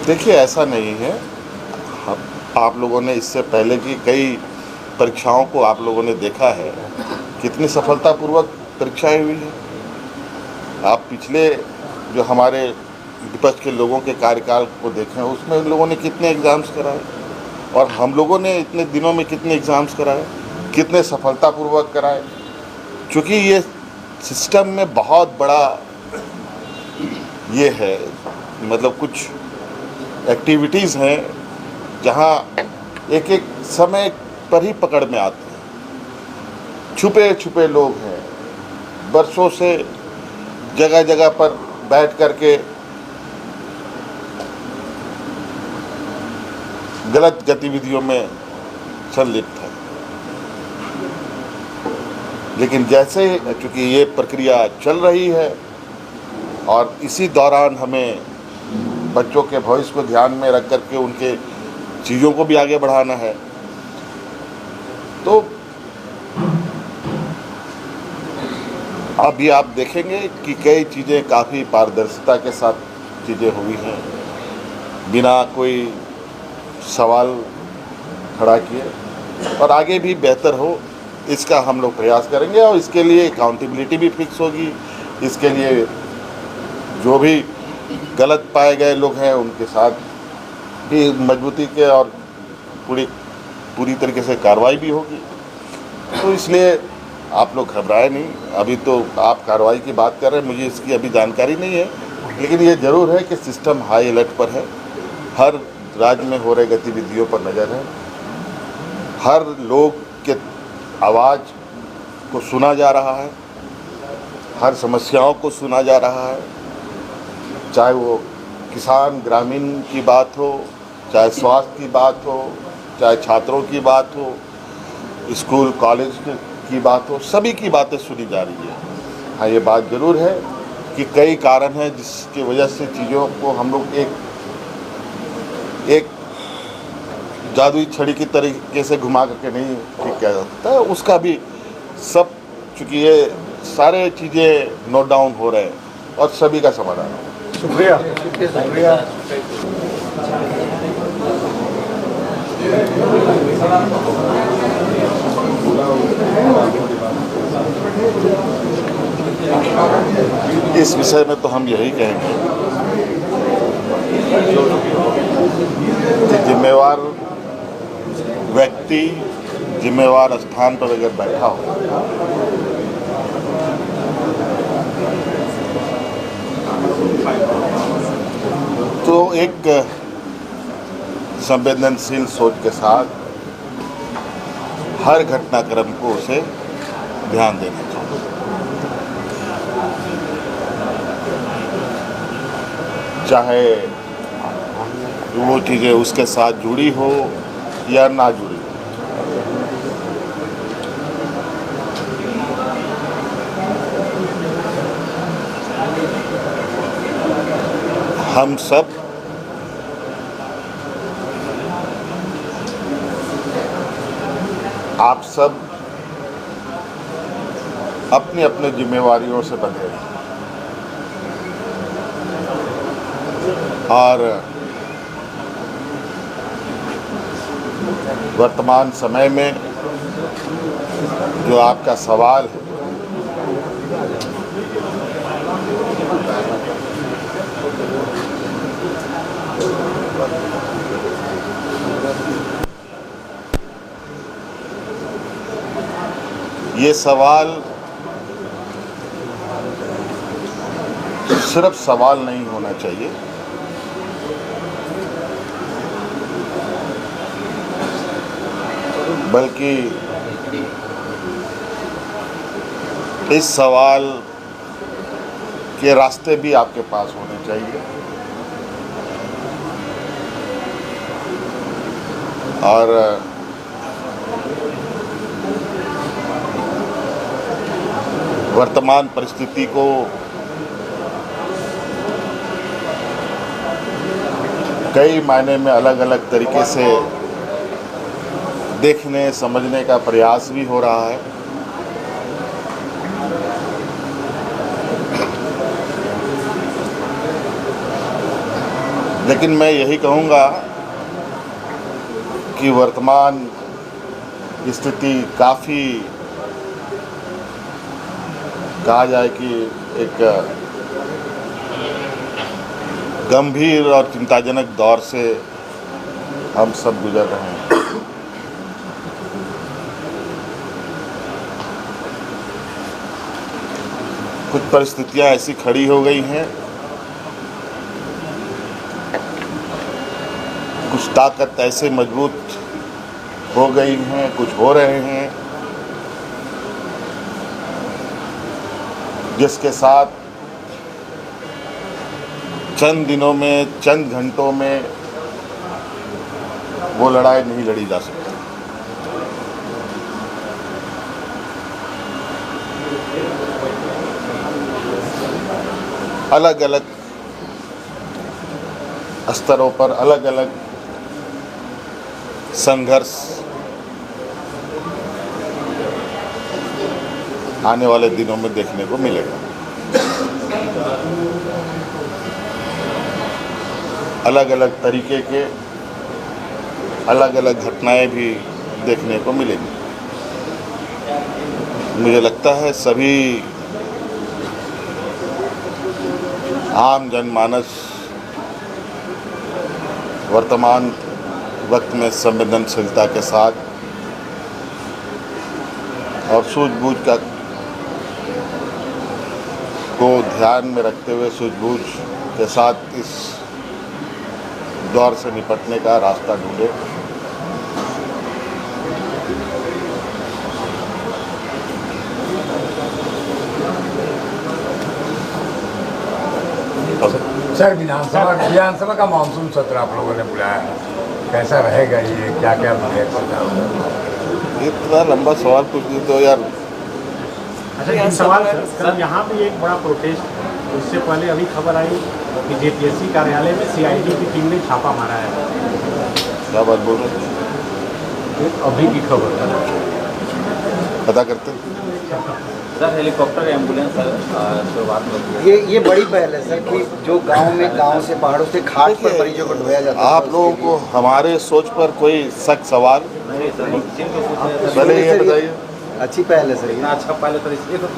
देखिए, ऐसा नहीं है। आप लोगों ने इससे पहले की कई परीक्षाओं को आप लोगों ने देखा है, कितनी सफलतापूर्वक परीक्षाएं हुई हैं। आप पिछले जो हमारे विपक्ष के लोगों के कार्यकाल को देखें, उसमें उन लोगों ने कितने एग्ज़ाम्स कराए और हम लोगों ने इतने दिनों में कितने एग्ज़ाम्स कराए, कितने सफलतापूर्वक कराए। चूँकि ये सिस्टम में बहुत बड़ा ये है, मतलब कुछ एक्टिविटीज़ हैं जहाँ एक एक समय पर ही पकड़ में आते हैं। छुपे छुपे लोग हैं, बरसों से जगह जगह पर बैठ कर के गलत गतिविधियों में संलिप्त है। लेकिन जैसे चूँकि ये प्रक्रिया चल रही है और इसी दौरान हमें बच्चों के भविष्य को ध्यान में रख कर के उनके चीज़ों को भी आगे बढ़ाना है, तो अभी आप देखेंगे कि कई चीज़ें काफ़ी पारदर्शिता के साथ चीज़ें हुई हैं, बिना कोई सवाल खड़ा किए, और आगे भी बेहतर हो इसका हम लोग प्रयास करेंगे। और इसके लिए अकाउंटेबिलिटी भी फिक्स होगी। इसके लिए जो भी गलत पाए गए लोग हैं उनके साथ भी मजबूती के और पूरी तरीके से कार्रवाई भी होगी। तो इसलिए आप लोग घबराए नहीं। अभी तो आप कार्रवाई की बात कर रहे हैं, मुझे इसकी अभी जानकारी नहीं है, लेकिन ये ज़रूर है कि सिस्टम हाई अलर्ट पर है। हर राज्य में हो रहे गतिविधियों पर नज़र है। हर लोग के आवाज़ को सुना जा रहा है, हर समस्याओं को सुना जा रहा है, चाहे वो किसान ग्रामीण की बात हो, चाहे स्वास्थ्य की बात हो, चाहे छात्रों की बात हो, स्कूल कॉलेज की बात हो, सभी की बातें सुनी जा रही है। हाँ, ये बात ज़रूर है कि कई कारण हैं जिसकी वजह से चीज़ों को हम लोग एक जादुई छड़ी की तरीके से घुमा करके नहीं ठीक किया जा सकता है। उसका भी सब, चूँकि ये सारे चीज़ें नोट डाउन हो रहे हैं और सभी का समाधान हो। शुक्रिया शुक्रिया। इस विषय में तो हम यही कहेंगे कि जिम्मेवार व्यक्ति जिम्मेवार स्थान पर अगर बैठा हो तो एक संवेदनशील सोच के साथ हर घटनाक्रम को उसे ध्यान देना चाहिए। चाहे वो चीज़ें उसके साथ जुड़ी हो या ना जुड़ी हो। हम सब आप सब अपनी अपनी जिम्मेवारियों से बंधे हैं और वर्तमान समय में जो आपका सवाल है, ये सवाल सिर्फ सवाल नहीं होना चाहिए, बल्कि इस सवाल के रास्ते भी आपके पास होने चाहिए। और वर्तमान परिस्थिति को कई मायने में अलग अलग तरीके से देखने समझने का प्रयास भी हो रहा है। लेकिन मैं यही कहूँगा कि वर्तमान स्थिति काफ़ी, कहा जाए कि एक गंभीर और चिंताजनक दौर से हम सब गुजर रहे हैं। कुछ परिस्थितियां ऐसी खड़ी हो गई हैं, कुछ ताकत ऐसे मजबूत हो गई हैं, कुछ हो रहे हैं, जिसके साथ चंद दिनों में, चंद घंटों में वो लड़ाई नहीं लड़ी जा सकती। अलग अलग स्तरों पर अलग अलग संघर्ष आने वाले दिनों में देखने को मिलेगा। अलग अलग तरीके के अलग अलग घटनाएं भी देखने को मिलेंगी। मुझे लगता है सभी आम जनमानस वर्तमान वक्त में संवेदनशीलता के साथ और सूझबूझ को ध्यान में रखते हुए सूझबूझ के साथ इस दौर से निपटने का रास्ता ढूंढे। सर, विधानसभा का मानसून सत्र आप लोगों ने बुलाया है, कैसा रहेगा ये, क्या क्या रिएक्शन है? इतना लंबा सवाल पूछ दी तो यार। अच्छा, एक सवाल सर, यहाँ भी एक बड़ा प्रोटेस्ट, उससे पहले अभी खबर आई कि जेपीएससी कार्यालय में सीआईडी की टीम ने छापा मारा है। क्या बात बोल रहे हैं? अभी की खबर है, पता करते हैं। सर हेलीकॉप्टर एम्बुलेंस शुरुआत में ये बड़ी पहल है सर कि जो गांव से पहाड़ों से घाट पर मरीजों को ढोया जाता है। आप लोगों को हमारे सोच पर कोई सख्त सवाल नहीं सर, पहले ये बताइए। अच्छी पहल है सर। इतना अच्छा पायलट, इसलिए तो